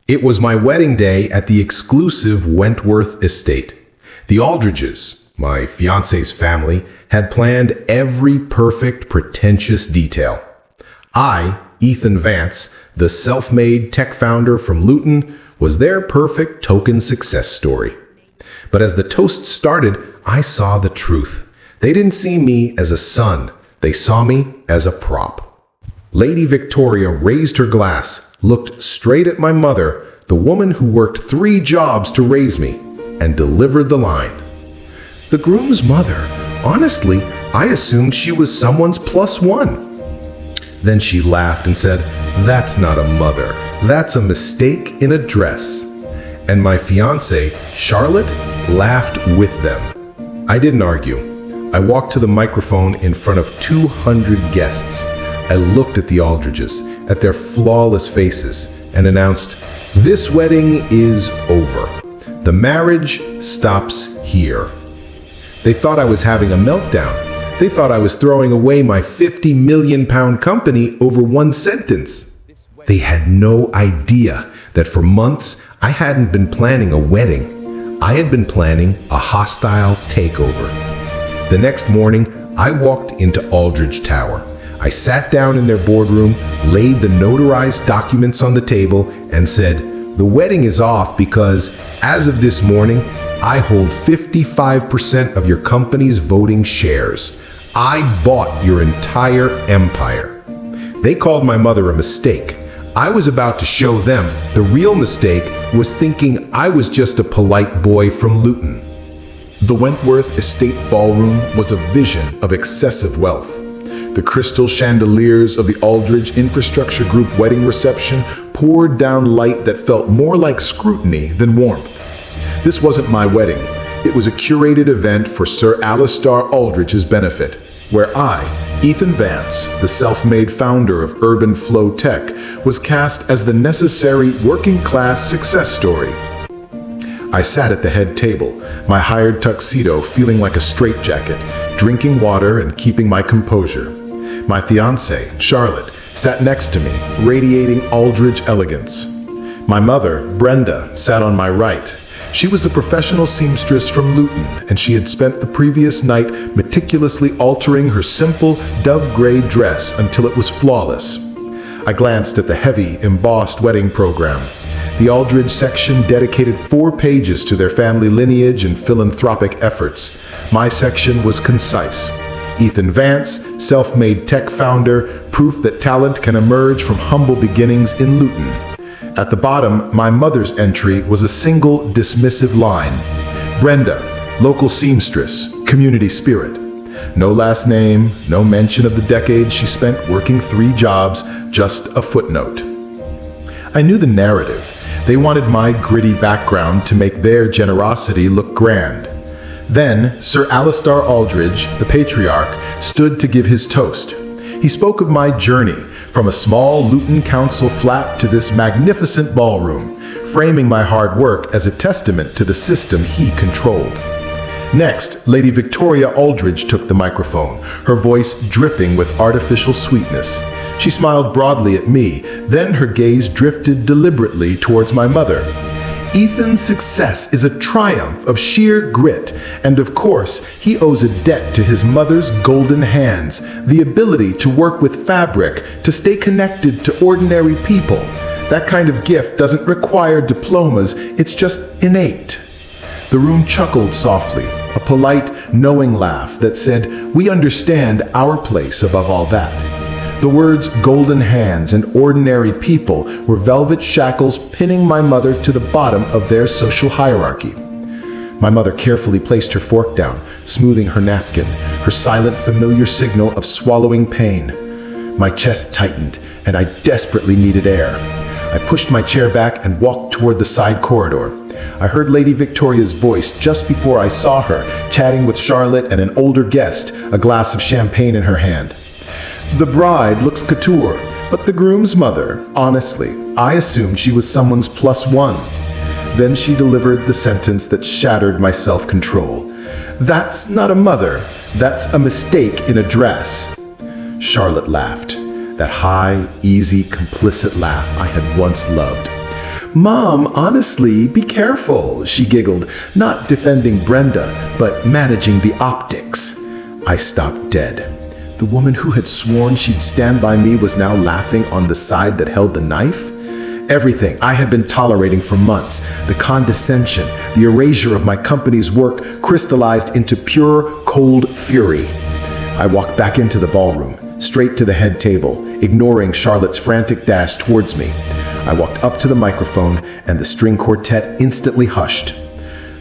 It was my wedding day at the exclusive Wentworth estate. The Aldridges, my fiancé's family, had planned every perfect, pretentious detail. I, Ethan Vance, the self-made tech founder from Luton, was their perfect token success story. But as the toast started, I saw the truth. They didn't see me as a son. They saw me as a prop. Lady Victoria raised her glass, looked straight at my mother, the woman who worked 3 jobs to raise me, and delivered the line. The groom's mother, honestly, I assumed she was someone's +1. Then she laughed and said, "That's not a mother, that's a mistake in a dress." And my fiancée, Charlotte, laughed with them. I didn't argue. I walked to the microphone in front of 200 guests. I looked at the Aldridges, at their flawless faces, and announced, "This wedding is over. The marriage stops here." They thought I was having a meltdown. They thought I was throwing away my £50 million company over one sentence. They had no idea that for months I hadn't been planning a wedding. I had been planning a hostile takeover. The next morning, I walked into Aldridge Tower. I sat down in their boardroom, laid the notarized documents on the table, and said, "The wedding is off because, as of this morning, I hold 55% of your company's voting shares. I bought your entire empire." They called my mother a mistake. I was about to show them the real mistake was thinking I was just a polite boy from Luton. The Wentworth Estate Ballroom was a vision of excessive wealth. The crystal chandeliers of the Aldridge Infrastructure Group wedding reception poured down light that felt more like scrutiny than warmth. This wasn't my wedding. It was a curated event for Sir Alistair Aldridge's benefit, where I, Ethan Vance, the self-made founder of Urban Flow Tech, was cast as the necessary working-class success story. I sat at the head table, my hired tuxedo feeling like a straitjacket, drinking water and keeping my composure. My fiancée, Charlotte, sat next to me, radiating Aldridge elegance. My mother, Brenda, sat on my right. She was a professional seamstress from Luton, and she had spent the previous night meticulously altering her simple dove-gray dress until it was flawless. I glanced at the heavy, embossed wedding program. The Aldridge section dedicated 4 pages to their family lineage and philanthropic efforts. My section was concise. Ethan Vance, self-made tech founder, proof that talent can emerge from humble beginnings in Luton. At the bottom, my mother's entry was a single dismissive line. Brenda, local seamstress, community spirit. No last name, no mention of the decade she spent working 3 jobs, just a footnote. I knew the narrative. They wanted my gritty background to make their generosity look grand. Then, Sir Alistair Aldridge, the patriarch, stood to give his toast. He spoke of my journey from a small Luton council flat to this magnificent ballroom, framing my hard work as a testament to the system he controlled. Next, Lady Victoria Aldridge took the microphone, her voice dripping with artificial sweetness. She smiled broadly at me, then her gaze drifted deliberately towards my mother. Ethan's success is a triumph of sheer grit, and of course, he owes a debt to his mother's golden hands, the ability to work with fabric, to stay connected to ordinary people. That kind of gift doesn't require diplomas, it's just innate. The room chuckled softly, a polite, knowing laugh that said, "We understand our place above all that." The words golden hands and ordinary people were velvet shackles pinning my mother to the bottom of their social hierarchy. My mother carefully placed her fork down, smoothing her napkin, her silent familiar signal of swallowing pain. My chest tightened, and I desperately needed air. I pushed my chair back and walked toward the side corridor. I heard Lady Victoria's voice just before I saw her, chatting with Charlotte and an older guest, a glass of champagne in her hand. The bride looks couture, but the groom's mother, honestly, I assumed she was someone's +1. Then she delivered the sentence that shattered my self-control. "That's not a mother, that's a mistake in a dress." Charlotte laughed, that high, easy, complicit laugh I had once loved. "Mom, honestly, be careful," she giggled, not defending Brenda, but managing the optics. I stopped dead. The woman who had sworn she'd stand by me was now laughing on the side that held the knife? Everything I had been tolerating for months, the condescension, the erasure of my company's work, crystallized into pure, cold fury. I walked back into the ballroom, straight to the head table, ignoring Charlotte's frantic dash towards me. I walked up to the microphone, and the string quartet instantly hushed.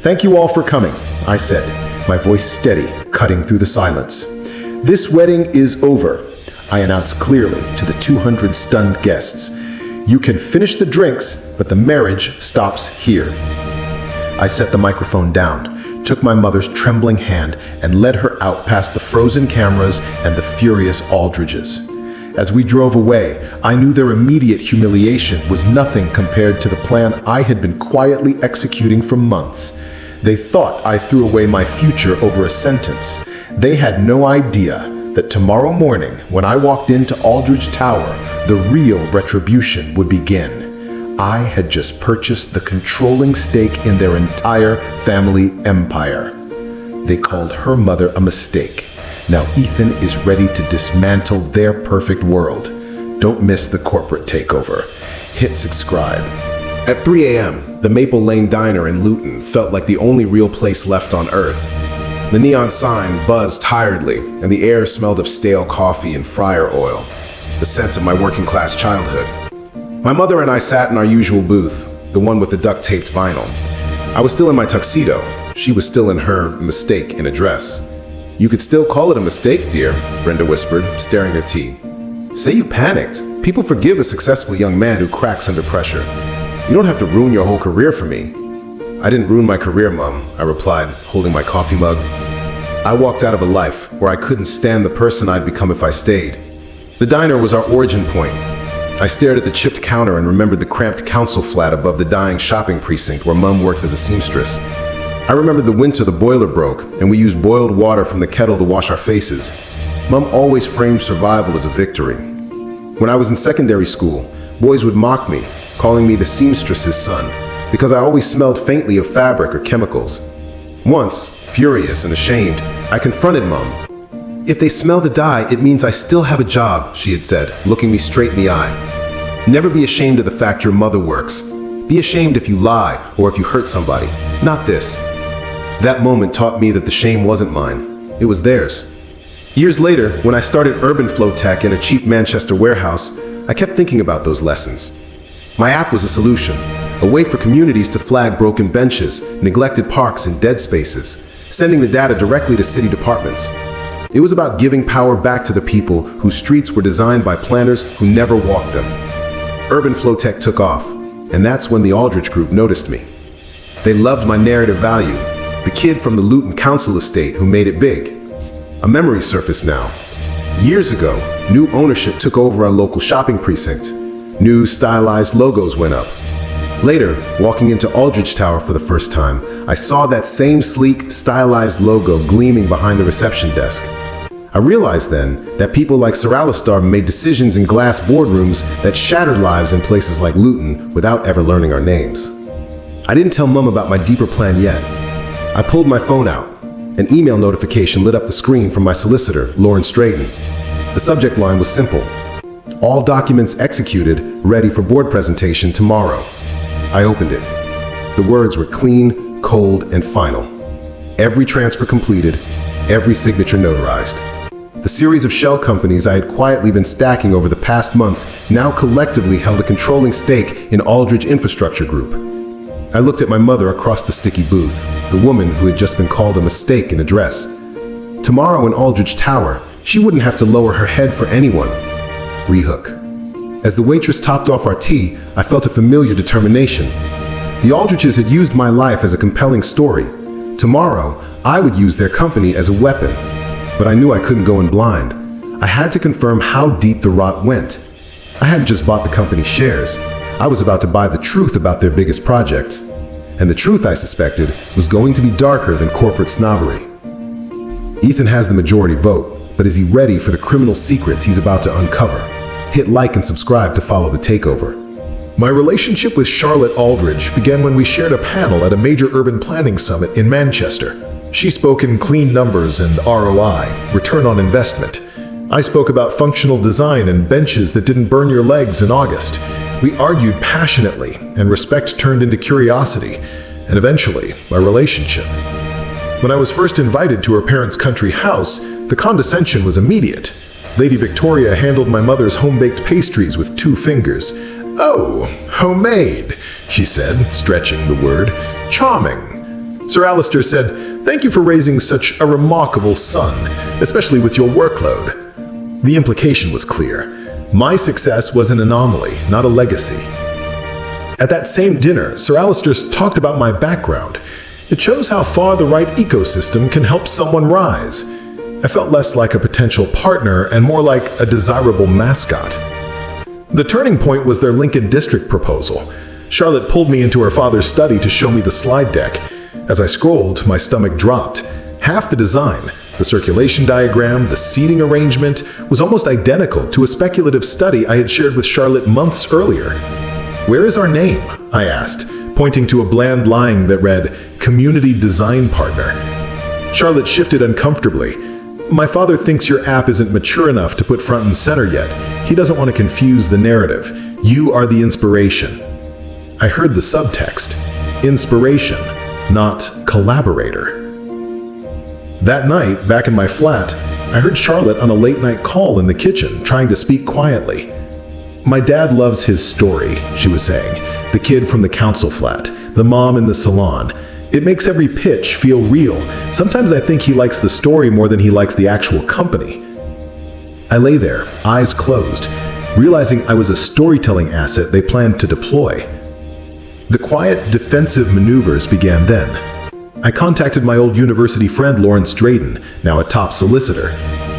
"Thank you all for coming," I said, my voice steady, cutting through the silence. "This wedding is over," I announced clearly to the 200 stunned guests. "You can finish the drinks, but the marriage stops here." I set the microphone down, took my mother's trembling hand, and led her out past the frozen cameras and the furious Aldridges. As we drove away, I knew their immediate humiliation was nothing compared to the plan I had been quietly executing for months. They thought I threw away my future over a sentence. They had no idea that tomorrow morning, when I walked into Aldridge Tower, the real retribution would begin. I had just purchased the controlling stake in their entire family empire. They called her mother a mistake. Now Ethan is ready to dismantle their perfect world. Don't miss the corporate takeover. Hit subscribe. At 3 a.m., the Maple Lane Diner in Luton felt like the only real place left on Earth. The neon sign buzzed tiredly, and the air smelled of stale coffee and fryer oil, the scent of my working-class childhood. My mother and I sat in our usual booth, the one with the duct-taped vinyl. I was still in my tuxedo. She was still in her mistake in a dress. "You could still call it a mistake, dear," Brenda whispered, stirring her tea. "Say you panicked. People forgive a successful young man who cracks under pressure. You don't have to ruin your whole career for me." "I didn't ruin my career, Mom," I replied, holding my coffee mug. "I walked out of a life where I couldn't stand the person I'd become if I stayed." The diner was our origin point. I stared at the chipped counter and remembered the cramped council flat above the dying shopping precinct where Mom worked as a seamstress. I remembered the winter the boiler broke, and we used boiled water from the kettle to wash our faces. Mom always framed survival as a victory. When I was in secondary school, boys would mock me, calling me the seamstress's son, because I always smelled faintly of fabric or chemicals. Once, furious and ashamed, I confronted Mom. "If they smell the dye, it means I still have a job," she had said, looking me straight in the eye. "Never be ashamed of the fact your mother works. Be ashamed if you lie or if you hurt somebody, not this." That moment taught me that the shame wasn't mine. It was theirs. Years later, when I started Urban Flow Tech in a cheap Manchester warehouse, I kept thinking about those lessons. My app was a solution, a way for communities to flag broken benches, neglected parks, and dead spaces, sending the data directly to city departments. It was about giving power back to the people whose streets were designed by planners who never walked them. Urban Flow Tech took off, and that's when the Aldridge Group noticed me. They loved my narrative value, the kid from the Luton Council estate who made it big. A memory surfaced now. Years ago, new ownership took over our local shopping precinct. New stylized logos went up. Later, walking into Aldridge Tower for the first time, I saw that same sleek, stylized logo gleaming behind the reception desk. I realized then that people like Sir Alistair made decisions in glass boardrooms that shattered lives in places like Luton without ever learning our names. I didn't tell Mum about my deeper plan yet. I pulled my phone out. An email notification lit up the screen from my solicitor, Lauren Strayton. The subject line was simple: "All documents executed, ready for board presentation tomorrow." I opened it. The words were clean, cold, and final. Every transfer completed, every signature notarized. The series of shell companies I had quietly been stacking over the past months now collectively held a controlling stake in Aldridge Infrastructure Group. I looked at my mother across the sticky booth, the woman who had just been called a mistake in a dress. Tomorrow in Aldridge Tower, she wouldn't have to lower her head for anyone. Rehook. As the waitress topped off our tea, I felt a familiar determination. The Aldridges had used my life as a compelling story. Tomorrow, I would use their company as a weapon. But I knew I couldn't go in blind. I had to confirm how deep the rot went. I hadn't just bought the company's shares. I was about to buy the truth about their biggest projects. And the truth, I suspected, was going to be darker than corporate snobbery. Ethan has the majority vote, but is he ready for the criminal secrets he's about to uncover? Hit like and subscribe to follow the takeover. My relationship with Charlotte Aldridge began when we shared a panel at a major urban planning summit in Manchester. She spoke in clean numbers and ROI, return on investment. I spoke about functional design and benches that didn't burn your legs in August. We argued passionately, and respect turned into curiosity, and eventually, a relationship. When I was first invited to her parents' country house, the condescension was immediate. Lady Victoria handled my mother's home-baked pastries with 2 fingers. "Oh, homemade," she said, stretching the word. "Charming." Sir Alistair said, "Thank you for raising such a remarkable son, especially with your workload." The implication was clear. My success was an anomaly, not a legacy. At that same dinner, Sir Alistair talked about my background. It shows how far the right ecosystem can help someone rise. I felt less like a potential partner and more like a desirable mascot. The turning point was their Lincoln District proposal. Charlotte pulled me into her father's study to show me the slide deck. As I scrolled, my stomach dropped. Half the design, the circulation diagram, the seating arrangement, was almost identical to a speculative study I had shared with Charlotte months earlier. "Where is our name?" I asked, pointing to a bland line that read, "Community Design Partner." Charlotte shifted uncomfortably. "My father thinks your app isn't mature enough to put front and center yet. He doesn't want to confuse the narrative. You are the inspiration." I heard the subtext. Inspiration, not collaborator. That night, back in my flat, I heard Charlotte on a late-night call in the kitchen, trying to speak quietly. "My dad loves his story," she was saying. "The kid from the council flat, the mom in the salon. It makes every pitch feel real. Sometimes I think he likes the story more than he likes the actual company." I lay there, eyes closed, realizing I was a storytelling asset they planned to deploy. The quiet, defensive maneuvers began then. I contacted my old university friend Lawrence Drayden, now a top solicitor.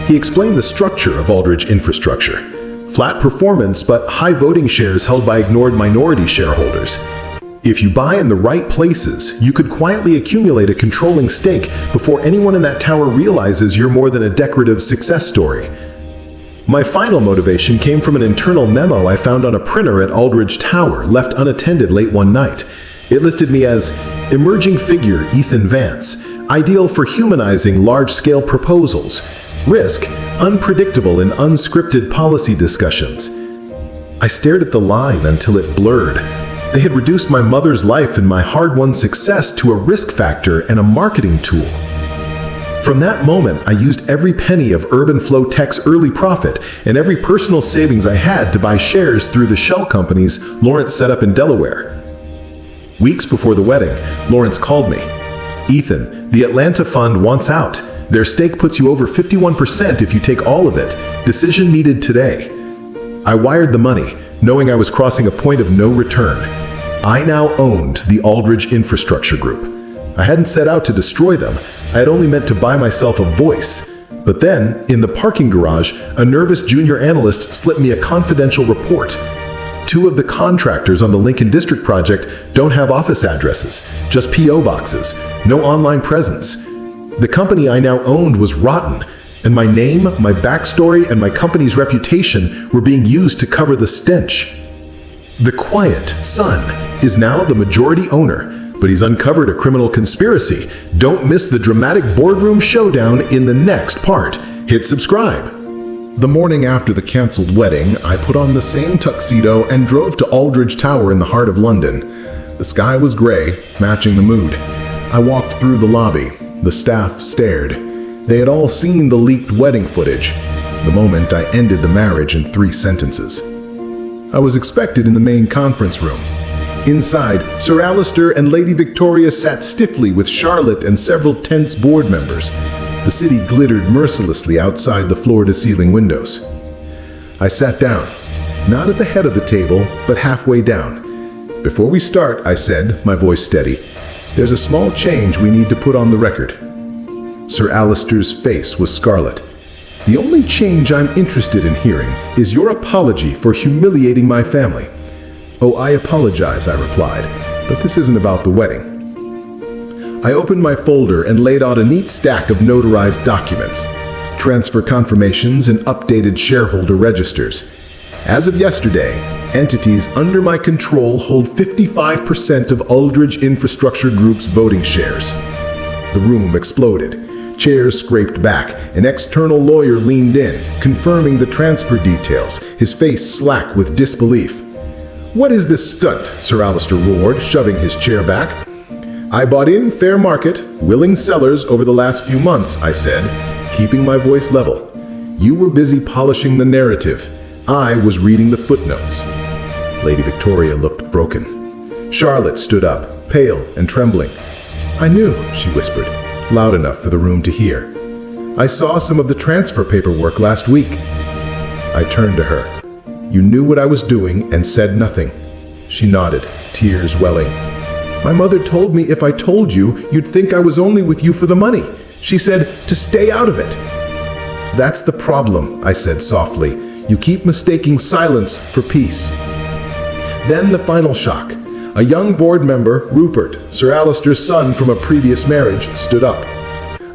He explained the structure of Aldridge infrastructure. Flat performance, but high voting shares held by ignored minority shareholders. If you buy in the right places, you could quietly accumulate a controlling stake before anyone in that tower realizes you're more than a decorative success story. My final motivation came from an internal memo I found on a printer at Aldridge Tower, left unattended late one night. It listed me as emerging figure Ethan Vance, ideal for humanizing large-scale proposals. Risk, unpredictable in unscripted policy discussions. I stared at the line until it blurred. They had reduced my mother's life and my hard-won success to a risk factor and a marketing tool. From that moment, I used every penny of Urban Flow Tech's early profit and every personal savings I had to buy shares through the shell companies Lawrence set up in Delaware. Weeks before the wedding, Lawrence called me. "Ethan, the Atlanta fund wants out. Their stake puts you over 51% if you take all of it. Decision needed today." I wired the money, knowing I was crossing a point of no return. I now owned the Aldridge Infrastructure Group. I hadn't set out to destroy them. I had only meant to buy myself a voice. But then, in the parking garage, a nervous junior analyst slipped me a confidential report. 2 of the contractors on the Lincoln District project don't have office addresses, just P.O. boxes, no online presence. The company I now owned was rotten, and my name, my backstory, and my company's reputation were being used to cover the stench. The quiet son is now the majority owner, but he's uncovered a criminal conspiracy. Don't miss the dramatic boardroom showdown in the next part. Hit subscribe. The morning after the canceled wedding, I put on the same tuxedo and drove to Aldridge Tower in the heart of London. The sky was gray, matching the mood. I walked through the lobby. The staff stared. They had all seen the leaked wedding footage. The moment I ended the marriage in 3 sentences. I was expected in the main conference room. Inside, Sir Alistair and Lady Victoria sat stiffly with Charlotte and several tense board members. The city glittered mercilessly outside the floor-to-ceiling windows. I sat down, not at the head of the table, but halfway down. "Before we start," I said, my voice steady, "there's a small change we need to put on the record." Sir Alistair's face was scarlet. "The only change I'm interested in hearing is your apology for humiliating my family." "Oh, I apologize," I replied, "but this isn't about the wedding." I opened my folder and laid out a neat stack of notarized documents, transfer confirmations and updated shareholder registers. As of yesterday, entities under my control hold 55% of Aldridge Infrastructure Group's voting shares. The room exploded. Chairs scraped back. An external lawyer leaned in, confirming the transfer details, his face slack with disbelief. "What is this stunt?" Sir Alistair roared, shoving his chair back. "I bought in fair market, willing sellers over the last few months," I said, keeping my voice level. "You were busy polishing the narrative. I was reading the footnotes." Lady Victoria looked broken. Charlotte stood up, pale and trembling. "I knew," she whispered, loud enough for the room to hear. "I saw some of the transfer paperwork last week." I turned to her. "You knew what I was doing and said nothing." She nodded, tears welling. "My mother told me if I told you, you'd think I was only with you for the money. She said to stay out of it." "That's the problem," I said softly. "You keep mistaking silence for peace." Then the final shock. A young board member, Rupert, Sir Alistair's son from a previous marriage, stood up.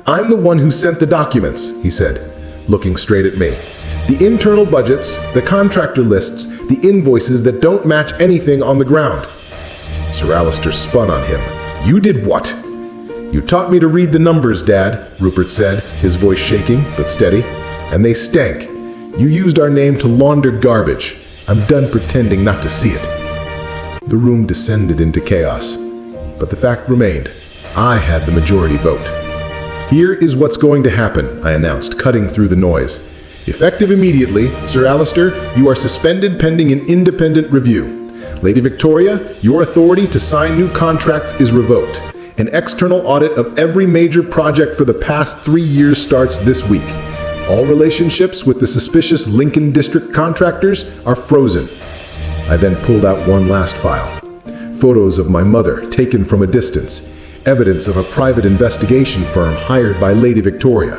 "I'm the one who sent the documents," he said, looking straight at me. "The internal budgets, the contractor lists, the invoices that don't match anything on the ground." Sir Alistair spun on him. "You did what?" "You taught me to read the numbers, Dad," Rupert said, his voice shaking but steady. "And they stank. You used our name to launder garbage. I'm done pretending not to see it." The room descended into chaos. But the fact remained. I had the majority vote. "Here is what's going to happen," I announced, cutting through the noise. "Effective immediately, Sir Alistair, you are suspended pending an independent review. Lady Victoria, your authority to sign new contracts is revoked. An external audit of every major project for the past 3 years starts this week. All relationships with the suspicious Lincoln District contractors are frozen." I then pulled out one last file. Photos of my mother taken from a distance, evidence of a private investigation firm hired by Lady Victoria.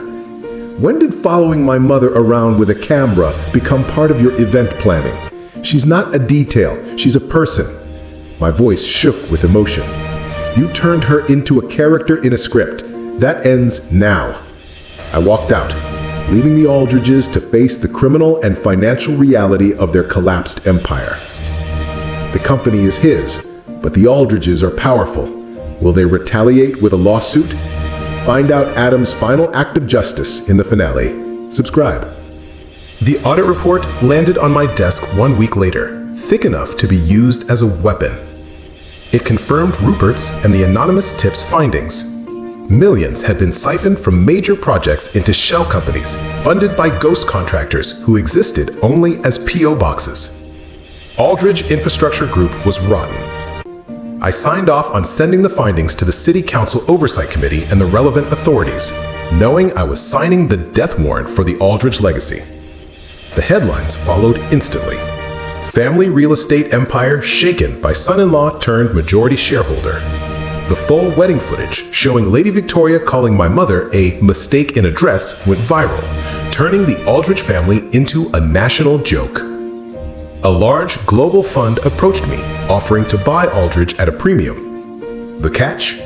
When did following my mother around with a camera become part of your event planning? She's not a detail, she's a person. My voice shook with emotion. You turned her into a character in a script. That ends now. I walked out, leaving the Aldridges to face the criminal and financial reality of their collapsed empire. The company is his, but the Aldridges are powerful. Will they retaliate with a lawsuit? Find out Adam's final act of justice in the finale. Subscribe. The audit report landed on my desk 1 week later, thick enough to be used as a weapon. It confirmed Rupert's and the anonymous tip's findings. Millions had been siphoned from major projects into shell companies, funded by ghost contractors who existed only as P.O. boxes. Aldridge Infrastructure Group was rotten. I signed off on sending the findings to the City Council Oversight Committee and the relevant authorities, knowing I was signing the death warrant for the Aldridge legacy. The headlines followed instantly. Family real estate empire shaken by son-in-law turned majority shareholder. The full wedding footage showing Lady Victoria calling my mother a mistake in address went viral, turning the Aldridge family into a national joke. A large global fund approached me, offering to buy Aldridge at a premium. The catch?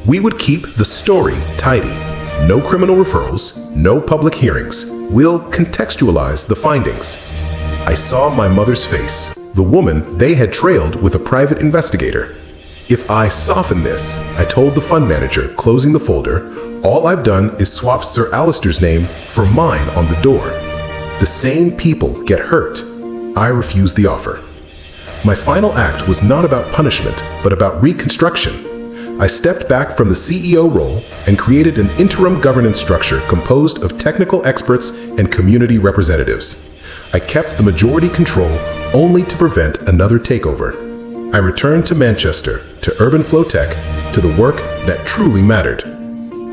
We would keep the story tidy. No criminal referrals, no public hearings. We'll contextualize the findings. I saw my mother's face, the woman they had trailed with a private investigator. If I soften this, I told the fund manager, closing the folder, all I've done is swap Sir Alistair's name for mine on the door. The same people get hurt. I refused the offer. My final act was not about punishment, but about reconstruction. I stepped back from the CEO role and created an interim governance structure composed of technical experts and community representatives. I kept the majority control only to prevent another takeover. I returned to Manchester, to Urban Flow Tech, to the work that truly mattered.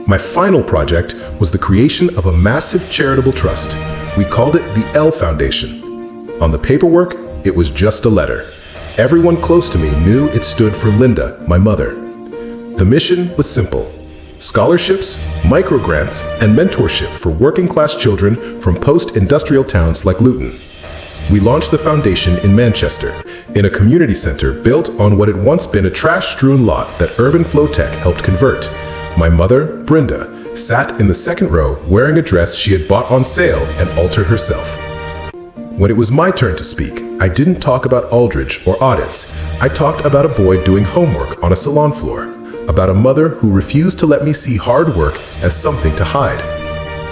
My final project was the creation of a massive charitable trust. We called it the L Foundation. On the paperwork, it was just a letter. Everyone close to me knew it stood for Linda, my mother. The mission was simple: scholarships, microgrants, and mentorship for working-class children from post-industrial towns like Luton. We launched the foundation in Manchester, in a community center built on what had once been a trash-strewn lot that Urban Flow Tech helped convert. My mother, Brenda, sat in the second row wearing a dress she had bought on sale and altered herself. When it was my turn to speak, I didn't talk about Aldridge or audits. I talked about a boy doing homework on a salon floor, about a mother who refused to let me see hard work as something to hide.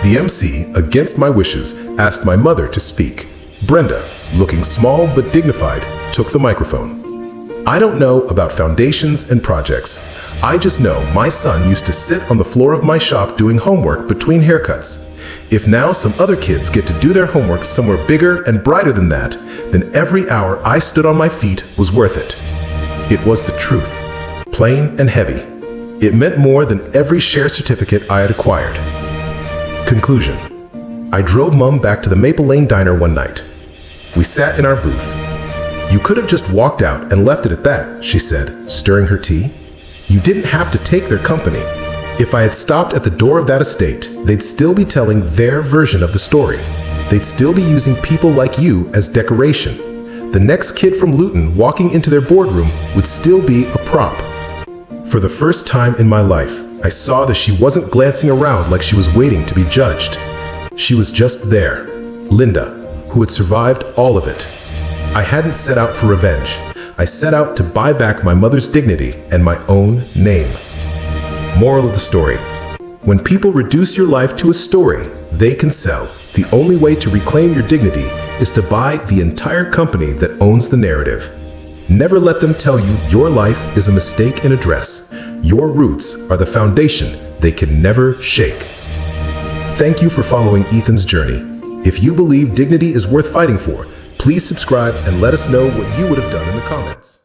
The MC, against my wishes, asked my mother to speak. Brenda, looking small but dignified, took the microphone. I don't know about foundations and projects. I just know my son used to sit on the floor of my shop doing homework between haircuts. If now some other kids get to do their homework somewhere bigger and brighter than that, then every hour I stood on my feet was worth it. It was the truth, plain and heavy. It meant more than every share certificate I had acquired. Conclusion. I drove Mum back to the Maple Lane Diner one night. We sat in our booth. "You could have just walked out and left it at that," she said, stirring her tea. "You didn't have to take their company. If I had stopped at the door of that estate, they'd still be telling their version of the story. They'd still be using people like you as decoration. The next kid from Luton walking into their boardroom would still be a prop." For the first time in my life, I saw that she wasn't glancing around like she was waiting to be judged. She was just there, Linda, who had survived all of it. I hadn't set out for revenge. I set out to buy back my mother's dignity and my own name. Moral of the story: when people reduce your life to a story they can sell, the only way to reclaim your dignity is to buy the entire company that owns the narrative. Never let them tell you your life is a mistake in a dress. Your roots are the foundation they can never shake. Thank you for following Ethan's journey. If you believe dignity is worth fighting for, please subscribe and let us know what you would have done in the comments.